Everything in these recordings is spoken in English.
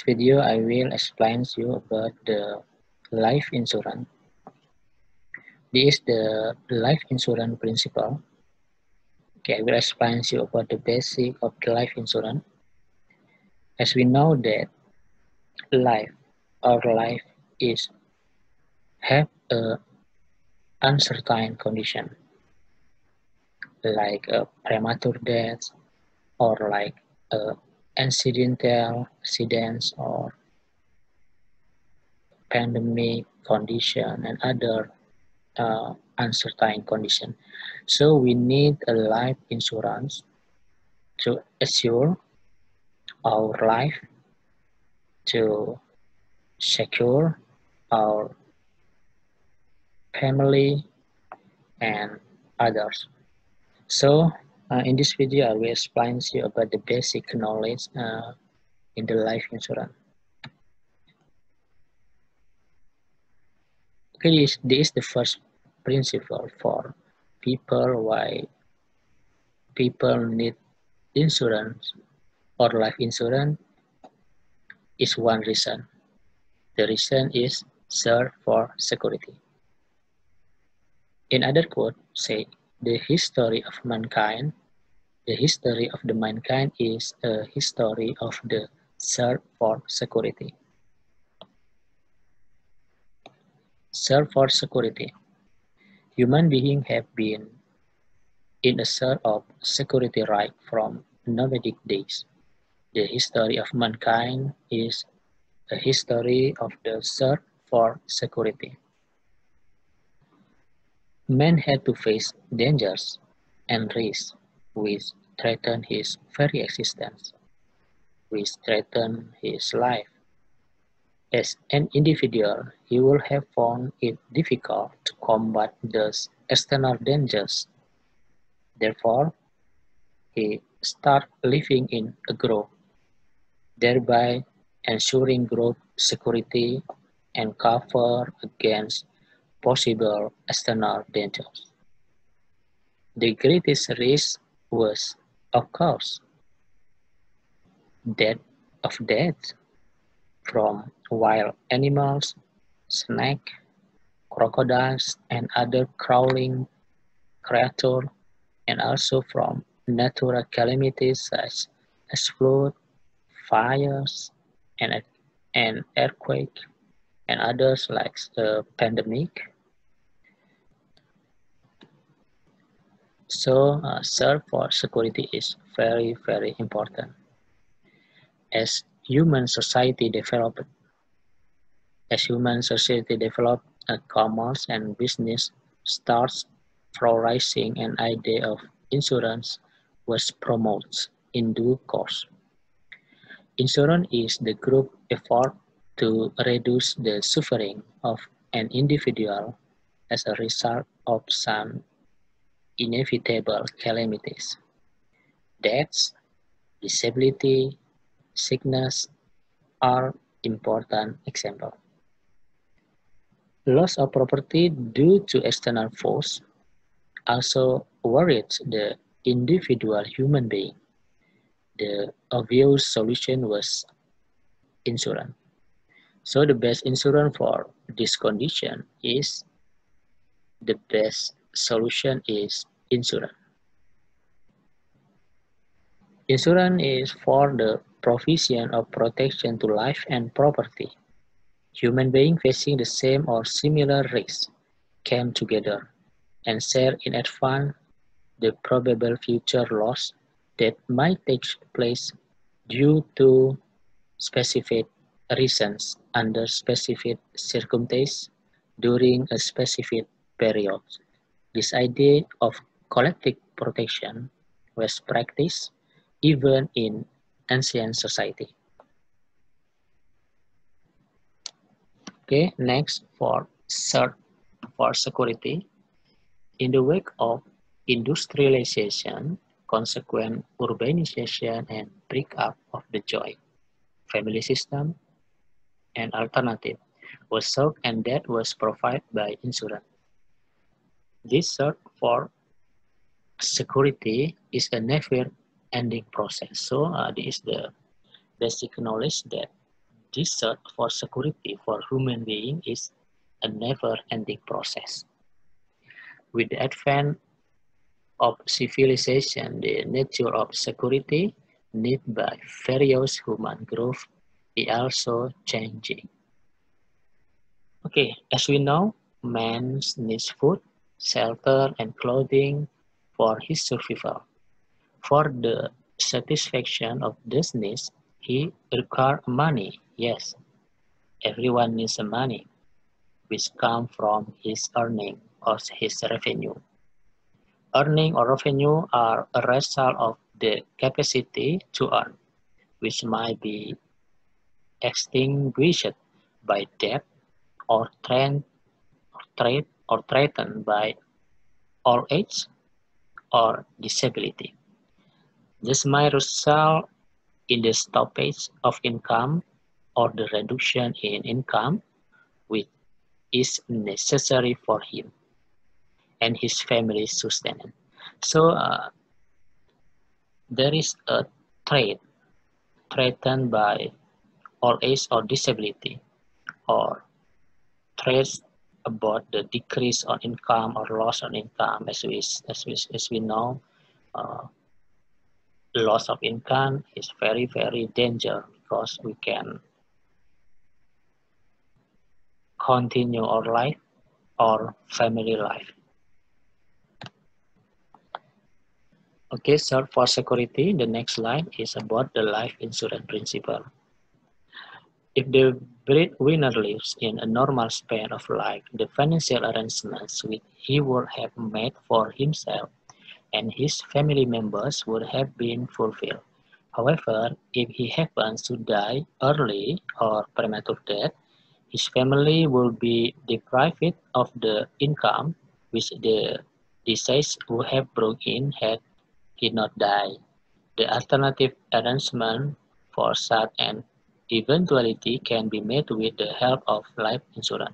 video, I will explain to you about the life insurance. This is the life insurance principle. Okay, I will explain to you about the basic of the life insurance. As we know that life is have a uncertain condition like a premature death or like a accidental accidents or pandemic condition and other uncertain condition. So we need a life insurance to assure our life, to secure our family and others. So in this video, I will explain to you about the basic knowledge in the life insurance. Okay, this is the first principle for people why people need insurance or life insurance is one reason. The reason is search for security. In other quote, say the history of mankind is a history of the search for security. Search for security. Human beings have been in a search of security right from nomadic days. The history of mankind is a history of the search for security. Man had to face dangers and risks which threaten his very existence, which threaten his life. As an individual, he will have found it difficult to combat those external dangers. Therefore, he starts living in a group, thereby ensuring group security and cover against possible external dangers. The greatest risk was, of course, death from wild animals, snakes, crocodiles, and other crawling creatures, and also from natural calamities such as flood, fires, and earthquake, and others like the pandemic. So, search for security is very, very important. As human society developed, commerce and business starts flourishing, an idea of insurance was promoted in due course. Insurance is the group effort to reduce the suffering of an individual as a result of some inevitable calamities. Deaths, disability, sickness are important examples. Loss of property due to external force also worries the individual human being. The obvious solution was insurance. So the best insurance for this condition is insurance. Insurance is for the provision of protection to life and property. Human beings facing the same or similar risks came together and share in advance the probable future loss that might take place due to specific reasons under specific circumstances during a specific period. This idea of collective protection was practiced even in ancient society. Okay, next for search for security. In the wake of industrialization, consequent urbanization, and breakup of the joint family system, an alternative was sought, and that was provided by insurance. This search for security is a never-ending process. So this is the basic knowledge that this search for security for human beings is a never-ending process. With the advent of civilization, the nature of security need by various human groups is also changing. Okay, as we know, man needs food, shelter, and clothing for his survival. For the satisfaction of these needs, he requires money. Yes, everyone needs money, which comes from his earning or his revenue. Earning or revenue are a result of the capacity to earn, which might be extinguished by debt or threatened by old age or disability. This might result in the stoppage of income or the reduction in income which is necessary for him and his family's sustenance. So there is a threat threatened by old age or disability, or threats about the decrease on income or loss on income. As we know, uh, loss of income is very dangerous because we can continue our life or family life. Okay, so for security, the next slide is about the life insurance principle. If the breadwinner lives in a normal span of life, the financial arrangements which he would have made for himself and his family members would have been fulfilled. However, if he happens to die early or premature death, his family will be deprived of the income which the deceased would have brought in had he not died. The alternative arrangement for such an eventuality can be made with the help of life insurance.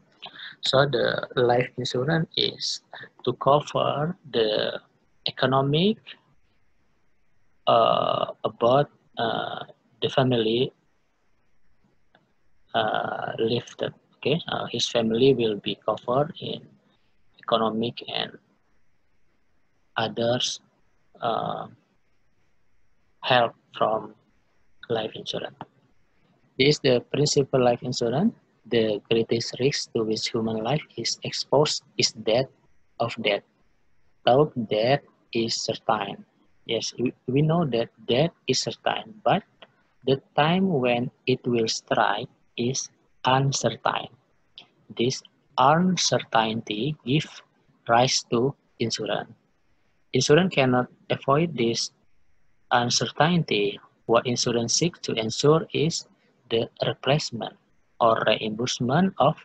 So the life insurance is to cover the economic about the family lifted. Okay, his family will be covered in economic and others uh, help from life insurance. This is the principal life insurance. The greatest risk to which human life is exposed is death of death. Though death is certain. Yes, we know that death is certain, but the time when it will strike is uncertain. This uncertainty gives rise to insurance. Insurance cannot avoid this uncertainty. What insurance seeks to ensure is the replacement or reimbursement of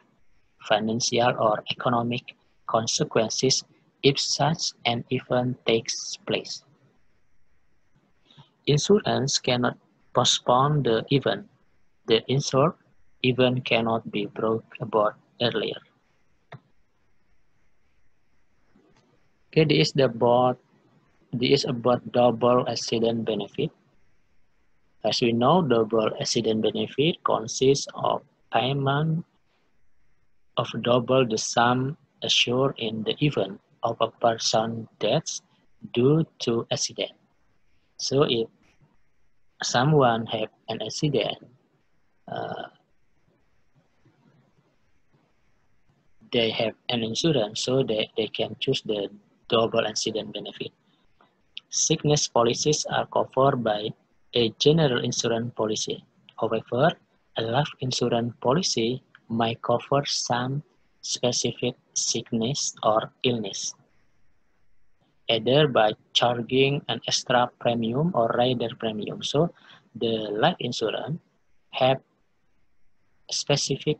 financial or economic consequences if such an event takes place. Insurance cannot postpone the event. The insured event cannot be brought about earlier. Okay, this is about double accident benefit. As we know, double accident benefit consists of payment of double the sum assured in the event of a person's death due to accident. So if someone have an accident, uh, they have an insurance, so they can choose the double accident benefit. Sickness policies are covered by a general insurance policy. However, a life insurance policy might cover some specific sickness or illness, either by charging an extra premium or rider premium. So the life insurance have specific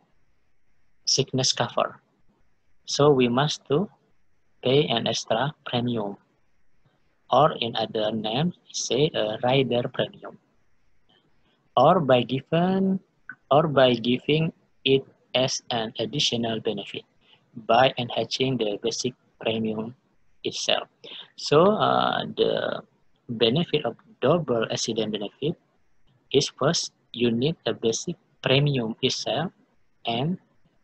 sickness cover. So we must to pay an extra premium, or in other names, say a rider premium, or by giving it as an additional benefit by enhancing the basic premium itself. So the benefit of double accident benefit is first, you need a basic premium itself, and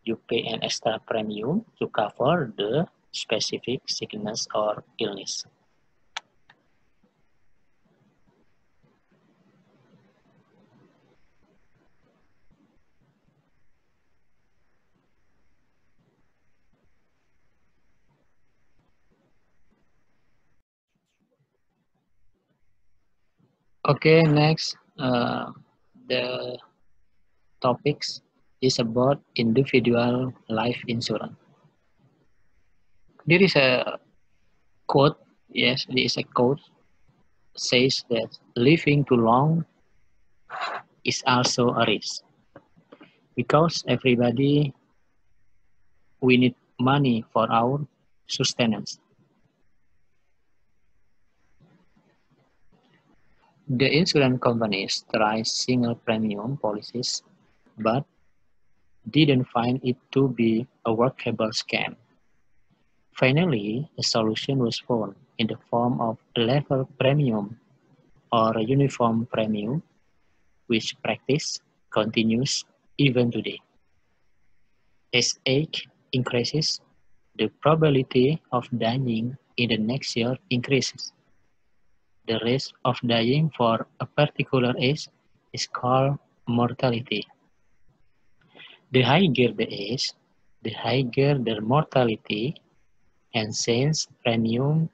you pay an extra premium to cover the specific sickness or illness. Okay, next, the topics is about individual life insurance. There is a quote, yes, there is a quote says that living too long is also a risk because everybody we need money for our sustenance. The insurance companies tried single premium policies but didn't find it to be a workable scam. Finally, a solution was found in the form of a level premium or a uniform premium, which practice continues even today. As age increases, the probability of dying in the next year increases. The risk of dying for a particular age is called mortality. The higher the age, the higher the mortality, and since premium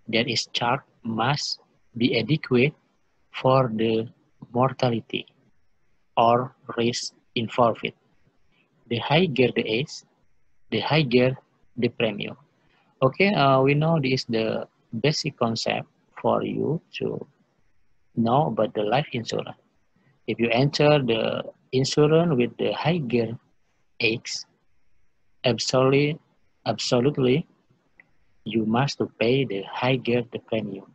that is charged must be adequate for the mortality or risk involved. The higher the age, the higher the premium. Okay, we know this is the basic concept for you to know about the life insurance. If you enter the insurance with the higher age, absolutely, absolutely, you must to pay the higher the premium.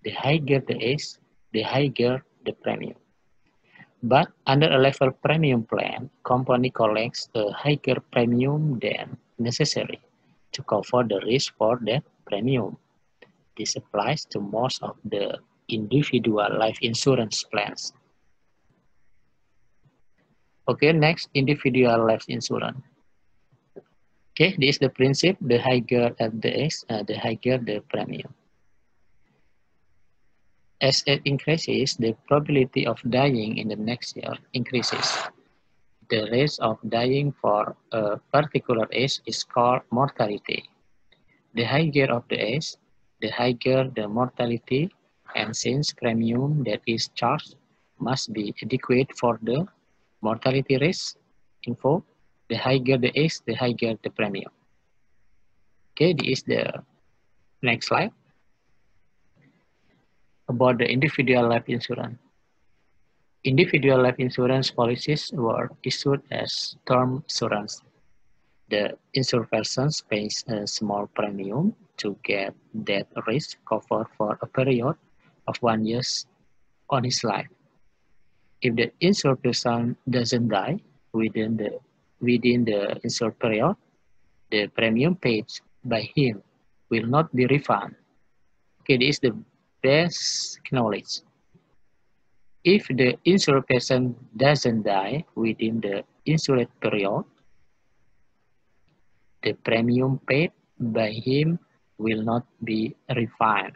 The higher the age, the higher the premium. But under a level premium plan, company collects a higher premium than necessary to cover the risk for that premium. This applies to most of the individual life insurance plans. Okay, next, individual life insurance. Okay, this is the principle, the higher the age, the higher the premium. As it increases, the probability of dying in the next year increases. The risk of dying for a particular age is called mortality. The higher of the age, the higher the mortality, and since premium that is charged must be adequate for the mortality risk info, the higher the age, the higher the premium. Okay, this is the next slide about the individual life insurance. Individual life insurance policies were issued as term insurance. The insured person pays a small premium to get death risk covered for a period of 1 year on his life. If the insured person doesn't die within the insured period, the premium paid by him will not be refunded. Okay, this is the best knowledge. If the insured person doesn't die within the insured period, the premium paid by him will not be refunded.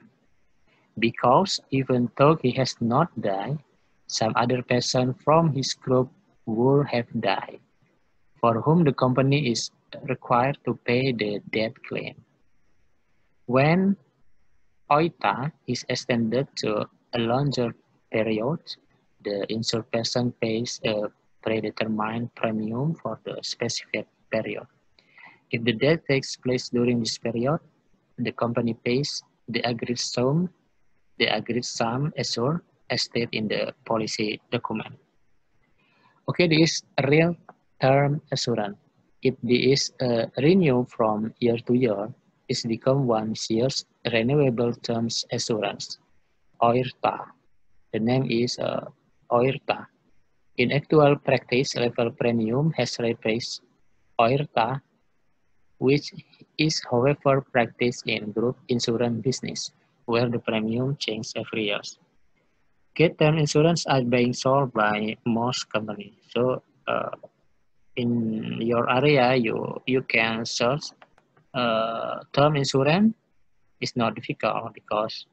Because even though he has not died, some other person from his group would have died, for whom the company is required to pay the death claim. When OITA is extended to a longer period, the insured person pays a predetermined premium for the specified period. If the death takes place during this period, the company pays the agreed sum assured as stated in the policy document. Okay, this is a real term assurance. If this is renewed from year to year, it's become 1 year's renewable terms assurance, OIRTA. The name is OIRTA. In actual practice, level premium has replaced OIRTA, which is however practiced in group insurance business, where the premium changes every year. Okay, term insurance are being sold by most companies. So in your area, you can search term insurance. It's not difficult because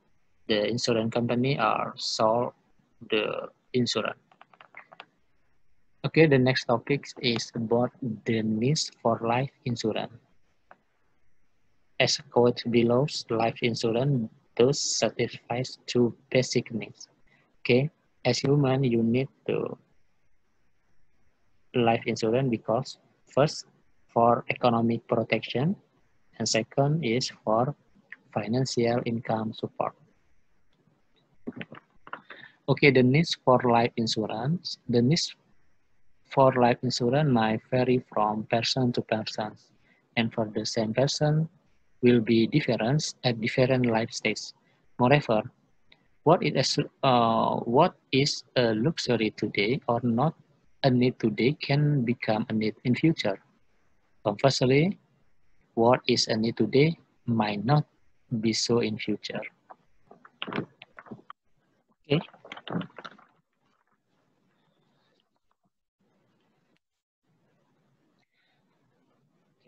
the insurance company are sold the insurance. Okay, the next topic is about the needs for life insurance. As quote below, life insurance thus satisfies two basic needs. Okay, as human, you need to life insurance because first for economic protection and second is for financial income support. Okay, the needs for life insurance. The needs for life insurance might vary from person to person, and for the same person will be different at different life stages. Moreover, what is a luxury today or not a need today can become a need in future. Conversely, what is a need today might not be so in future. Okay.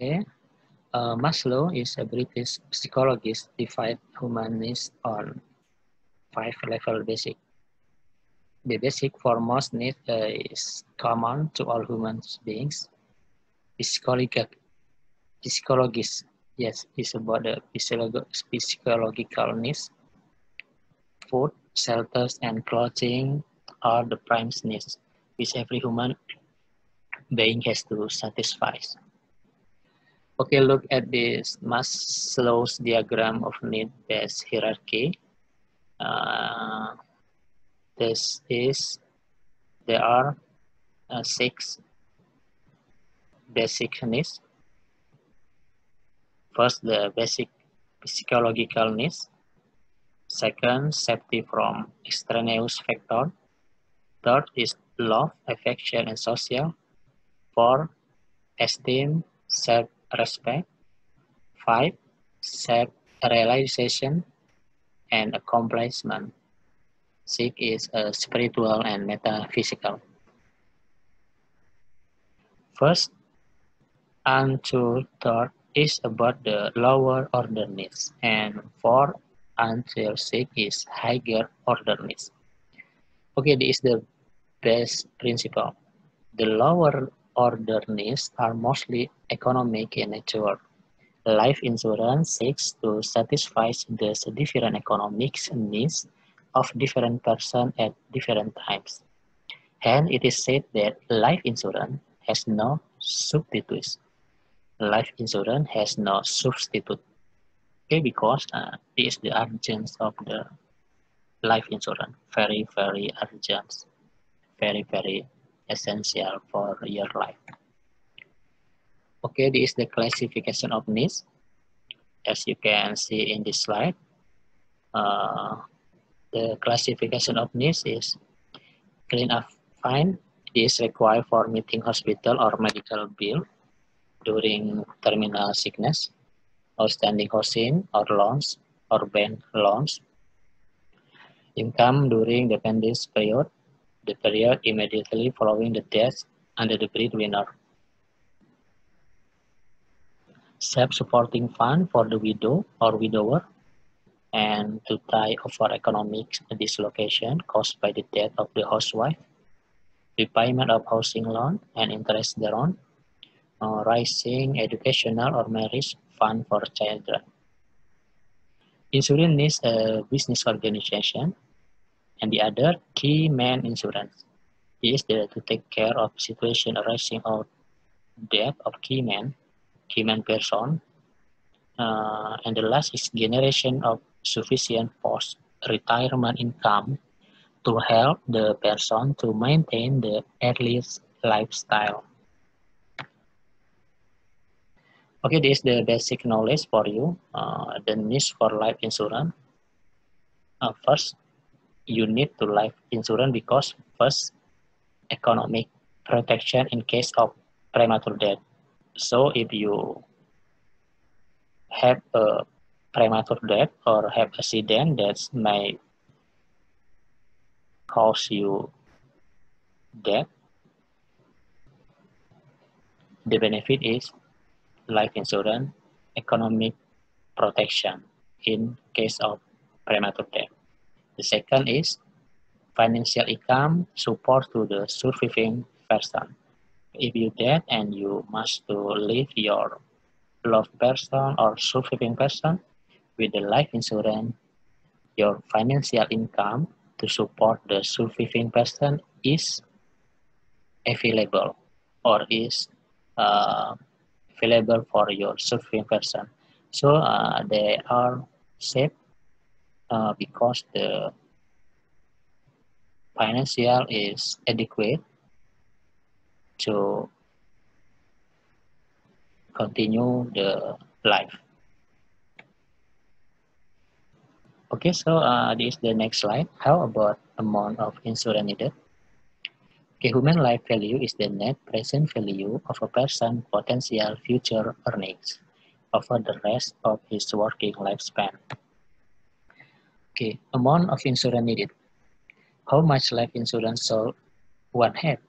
Okay. Maslow is a British psychologist divide human needs on 5 level basic. The basic for most needs is common to all human beings. Psychologist, yes, is about the physiological needs. Food, shelters, and clothing are the prime needs, which every human being has to satisfy. Okay, look at this Maslow's diagram of need-based hierarchy. Uh, this is there are 6 basic needs. First, the basic physiological needs. Second, safety from extraneous factor. Third is love, affection, and social. Four, esteem, self-respect. Five, self-realization and accomplishment. Six is spiritual and metaphysical. First until third is about the lower order needs, and four until six is higher order needs. Okay, this is the best principle. The lower order needs are mostly economic in nature. Life insurance seeks to satisfy the different economic needs of different persons at different times. Hence, it is said that life insurance has no substitutes. Life insurance has no substitute. Okay, because this is the urgence of the life insurance. Very, very urgent. Very, very essential for your life. Okay, this is the classification of needs. As you can see in this slide, the classification of needs is clean up fine is required for meeting hospital or medical bill during terminal sickness, outstanding housing or loans or bank loans, income during dependence period, the period immediately following the death under the breadwinner, self-supporting fund for the widow or widower, and to tie over economic dislocation caused by the death of the housewife, repayment of housing loan and interest thereon, rising educational or marriage fund for children. Insurance needs a business organization, and the other key man insurance is there to take care of situation arising out death of key man person, and the last is generation of sufficient post retirement income to help the person to maintain the earliest lifestyle. Okay, this is the basic knowledge for you. The needs for life insurance. First, you need to life insurance because first, economic protection in case of premature death. So if you have a premature death or have accident that may cause you death, the benefit is life insurance, economic protection in case of premature death. The second is financial income support to the surviving person. If you dead and you must to leave your loved person or surviving person with the life insurance, your financial income to support the surviving person is available or is uh, available for your surviving person. So they are safe because the financial is adequate to continue the life. Okay, so this is the next slide. How about amount of insurance needed? Okay, human life value is the net present value of a person's potential future earnings over the rest of his working lifespan. Okay, amount of insurance needed. How much life insurance should one have?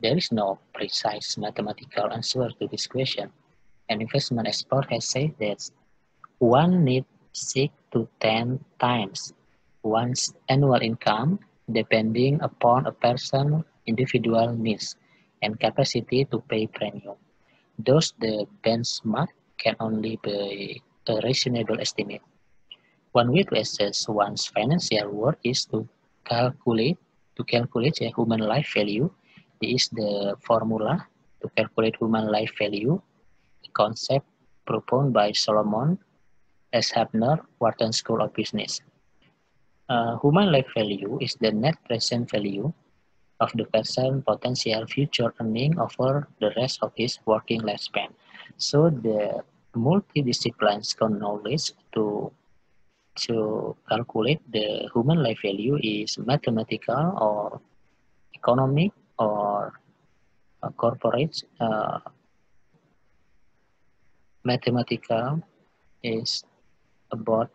There is no precise mathematical answer to this question. An investment expert has said that one needs 6 to 10 times one's annual income depending upon a person's individual needs and capacity to pay premium. Thus, the benchmark can only be a reasonable estimate. One way to assess one's financial worth is to calculate a human life value. This is the formula to calculate human life value, a concept proposed by Solomon S. Hafner, Wharton School of Business. Human life value is the net present value of the person's potential future earning over the rest of his working lifespan. So the multidisciplines knowledge to calculate the human life value is mathematical or economic or corporate. Mathematical is about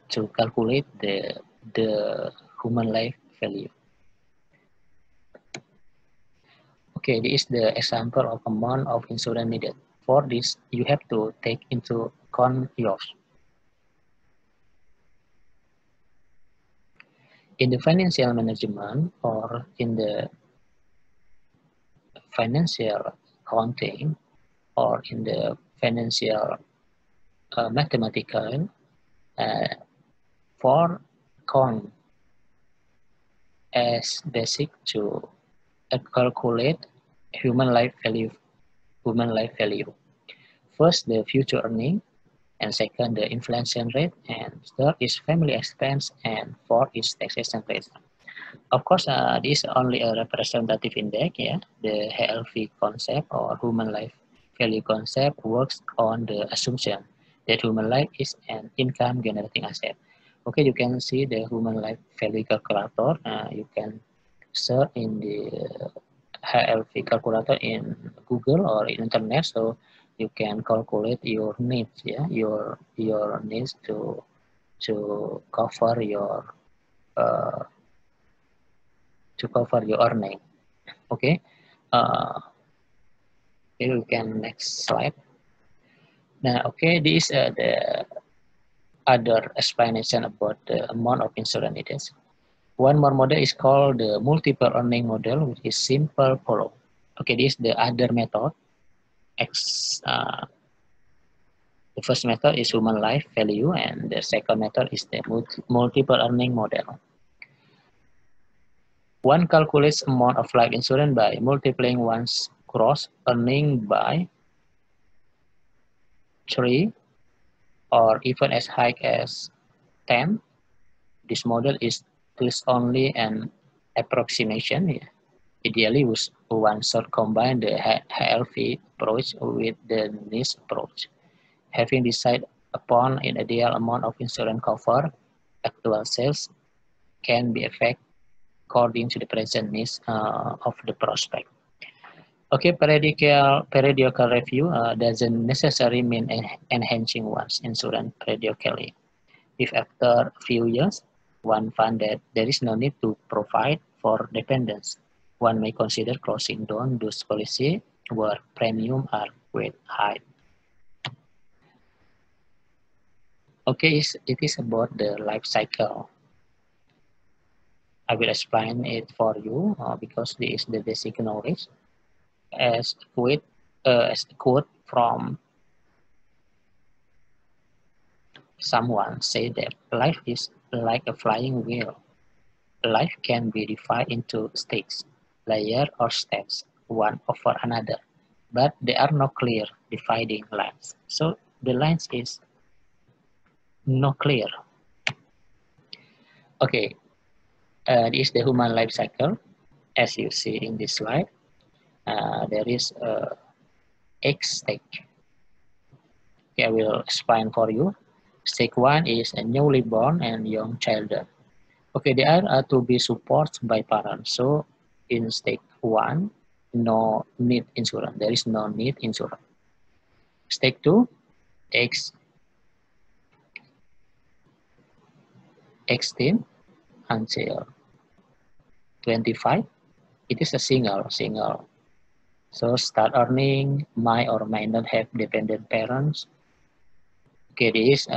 to calculate the human life value. Okay, this is the example of amount of insurance needed. For this, you have to take into account yours. In the financial management or in the financial accounting or in the financial mathematical, for count as basic to calculate human life value. First, the future earning, and second, the inflation rate, and third is family expense, and fourth is taxation rate. Of course, this is only a representative index. Yeah, the HLV concept or human life value concept works on the assumption that human life is an income generating asset. Okay, you can see the human life value calculator. You can search in the HLV calculator in Google or in internet, so you can calculate your needs. Yeah, your needs to cover your uh, earning. Okay, here we can next slide. Now, okay, this is the other explanation about the amount of insurance needed. One more model is called the multiple earning model, which is simple follow. Okay, this is the other method. The first method is human life value, and the second method is the multiple earning model. One calculates amount of life insurance by multiplying one's gross earning by 3 or even as high as 10. This model is thus only an approximation. Yeah. Ideally, one should combine the HLV approach with the niche approach. Having decided upon an ideal amount of insurance cover, actual sales can be effected according to the present needs of the prospect. Okay, periodical review doesn't necessarily mean enhancing one's insurance periodically. If after a few years, one finds that there is no need to provide for dependents, one may consider closing down those policies where premiums are quite high. Okay, it is about the life cycle. I will explain it for you because this is the basic knowledge. As a quote from someone say that life is like a flying wheel. Life can be divided into stages, layers or steps, one over another, but there are no clear dividing lines. So the lines is no clear. Okay, this is the human life cycle. As you see in this slide, there is a X stage. Okay, I will explain for you. Stage 1 is a newly born and young child. Okay, they are to be supported by parents. So in stage 1, no need insurance. There is no need insurance. Stage 2, X 18 until 25. It is a single. So start earning, might or might not have dependent parents. Okay, this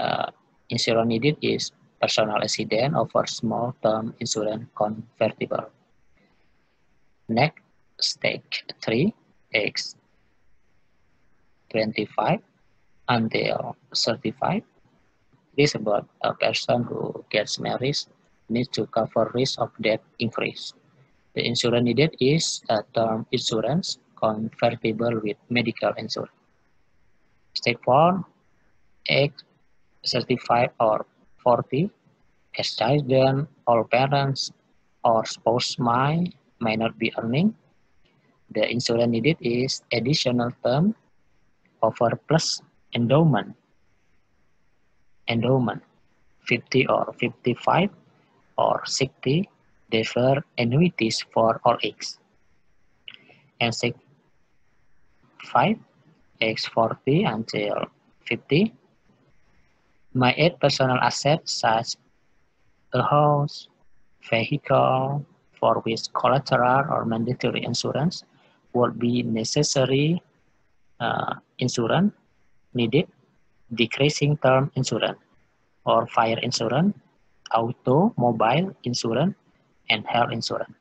insurance needed is personal accident over small term insurance convertible. Next, stage 3, X 25 until 35. This is about a person who gets married needs to cover risk of death increase. The insurance needed is a term insurance convertible with medical insurance. Stage 4, age 35 or 40, as children or parents or spouse may not be earning. The insurance needed is additional term offer plus endowment. Endowment 50 or 55 or 60 deferred annuities for all age. And stage 5, age 40 until 50, may add personal assets such a house, vehicle, for which collateral or mandatory insurance would be necessary. Insurance needed, decreasing term insurance or fire insurance, automobile insurance, and health insurance.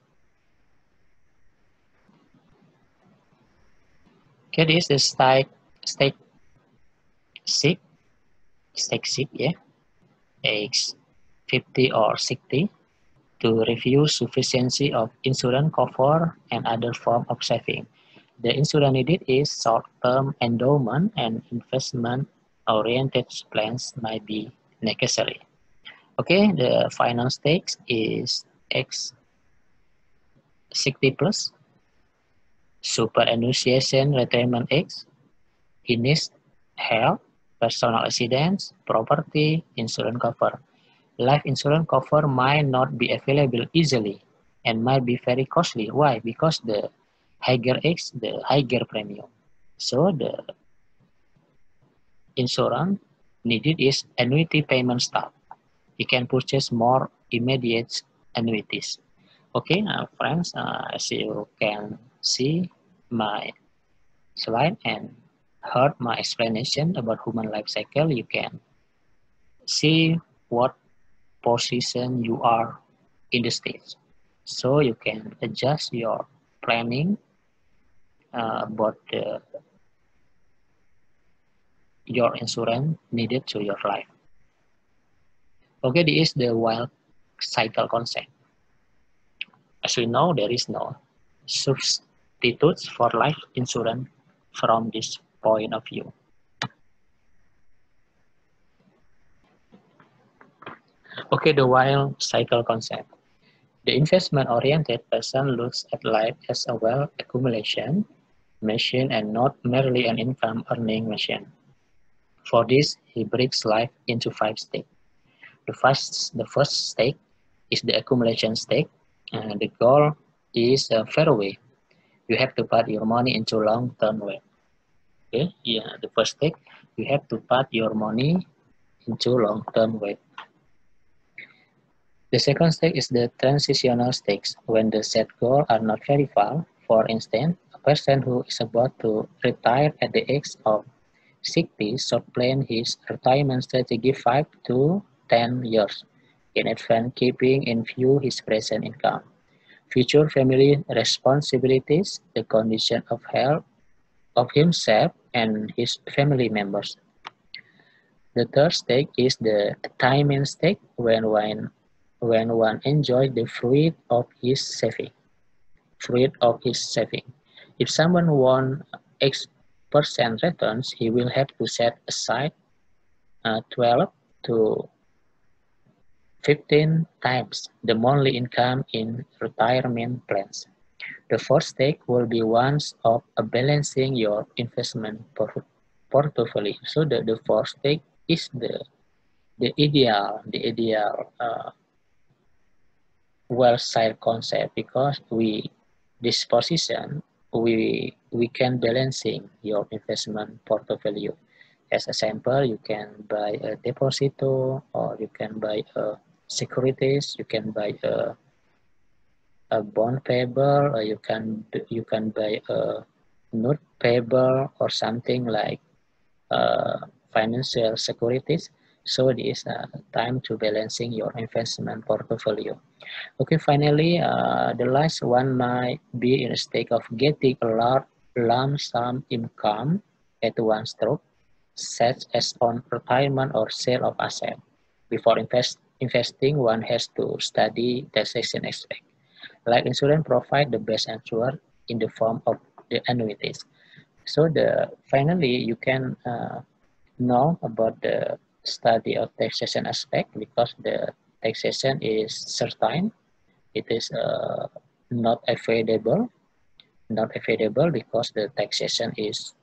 Okay, this is stage 6, yeah, age 50 or 60, to review sufficiency of insurance cover and other form of saving. The insurance needed is short-term endowment and investment-oriented plans might be necessary. Okay, the final stage is X 60 plus, superannuation retirement age, illness, health, personal accidents, property, insurance cover. Life insurance cover might not be available easily and might be very costly. Why? Because the higher age, the higher premium. So the insurance needed is annuity payment start. You can purchase more immediate annuities. Okay, friends, as you can see my slide and heard my explanation about human life cycle, you can see what position you are in the stage. So you can adjust your planning about your insurance needed to your life. Okay, this is the wild cycle concept. As we know, there is no substitutes for life insurance from this point of view. Okay, the wild cycle concept. The investment-oriented person looks at life as a wealth accumulation machine and not merely an income-earning machine. For this, he breaks life into 5 stages. The first stage is the accumulation stage. The goal is a fairway. You have to put your money into long-term wealth. Okay, yeah, the first stage, you have to put your money into long-term wealth. The second stage is the transitional stage, when the set goals are not very far. For instance, a person who is about to retire at the age of 60 should plan his retirement strategy 5 to 10 years in advance, keeping in view his present income, future family responsibilities, the condition of health of himself and his family members. The third stage is the attainment stage, when one enjoys the fruit of his saving. If someone wants X% returns, he will have to set aside 12 to 15 times the monthly income in retirement plans. The fourth stage will be one of balancing your investment portfolio. So the fourth stage is the ideal well side concept, because this position we can balancing your investment portfolio. As a sample, you can buy a deposito, or you can buy a securities, you can buy a bond payable, or you can buy a note payable, or something like financial securities. So it is time to balancing your investment portfolio. Okay, finally, the last one might be in a state of getting a large lump sum income at one stroke, such as on retirement or sale of asset. Before investing, one has to study taxation aspect. Life insurance provide the best answer in the form of the annuities. So finally you can know about the study of taxation aspect, because the taxation is certain. It is not avoidable because the taxation is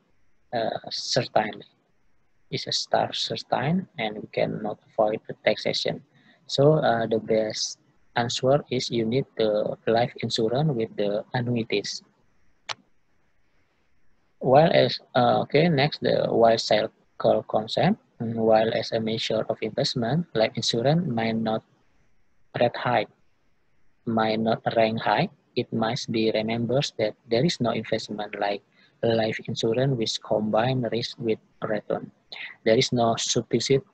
certain. Is a star certain, and we cannot avoid the taxation. So the best answer is you need the life insurance with the annuities. While as okay, next the wide cycle concept. While as a measure of investment, life insurance might not rank high. It must be remembered that there is no investment like life insurance which combine risk with return. There is no substitute.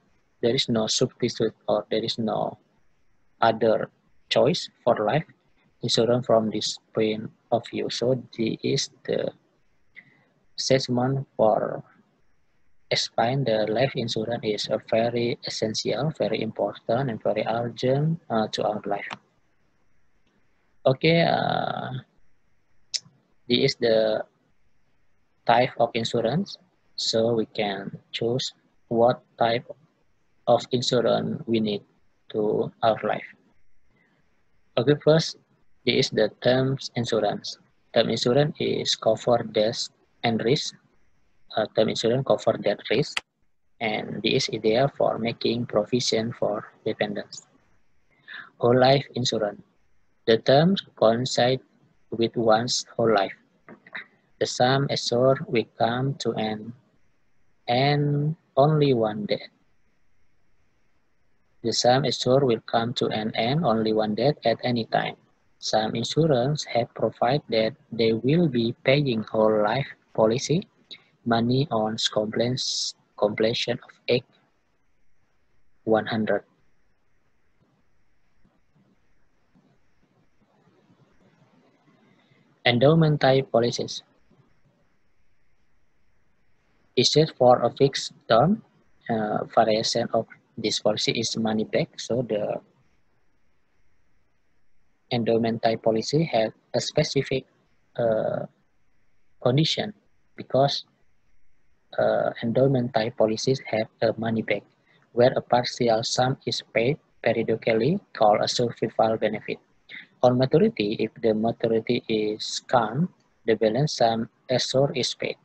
Or there is no other choice for life insurance from this point of view. So this is the assessment for explain the life insurance is a very essential, very important, and very urgent to our life. Okay, this is the type of insurance. So we can choose what type of insurance we need to our life. Okay, first, this is the term insurance. Term insurance is cover death and risk. Term insurance cover that risk, and this is ideal for making provision for dependents. Whole life insurance. The terms coincide with one's whole life. The sum assured will come to an end only one day. The sum assured will come to an end only one day at any time. Some insurance have provided that they will be paying whole life policy money on completion of age 100. Endowment type policies issued for a fixed term. Variation of this policy is money back. So the endowment type policy has a specific condition, because endowment type policies have a money back, where a partial sum is paid periodically, called a survival benefit. On maturity, if the maturity is come, the balance sum assured is paid.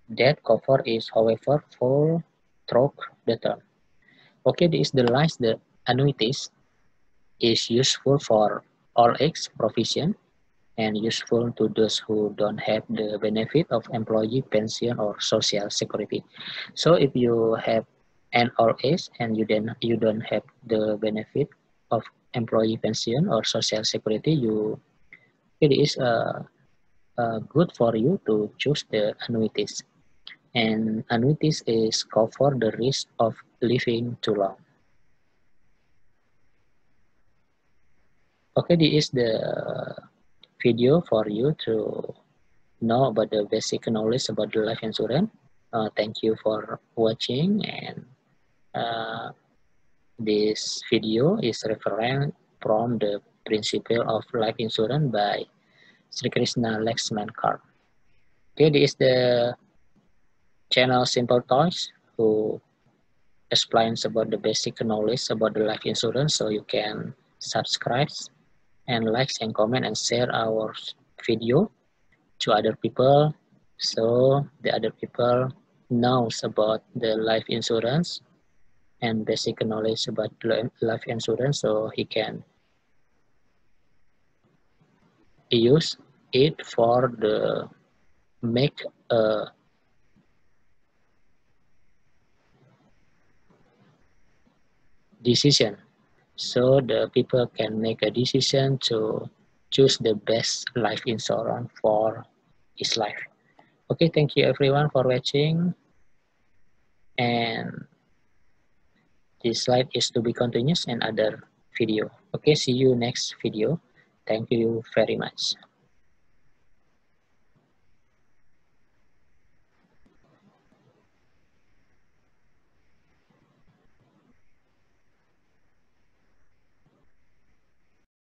That cover is, however, full throughout the term. Okay, this is the last. The annuities is useful for all age provision and useful to those who don't have the benefit of employee pension or social security. So if you have an old age and you don't have the benefit of employee pension or social security, it is good for you to choose the annuities. And annuities is cover the risk of living too long. Okay, this is the video for you to know about the basic knowledge about the life insurance. Thank you for watching, and uh, this video is referring from the Principle of Life Insurance by Sri Krishna Laxmankar. Okay, this is the channel Simple Toys who explains about the basic knowledge about the life insurance, so you can subscribe and like and comment and share our video to other people, so the other people knows about the life insurance and basic knowledge about life insurance, so he can use it for the make a decision, so the people can make a decision to choose the best life insurance for his life. Okay, thank you everyone for watching, and this slide is to be continuous in other video. Okay, see you next video. Thank you very much.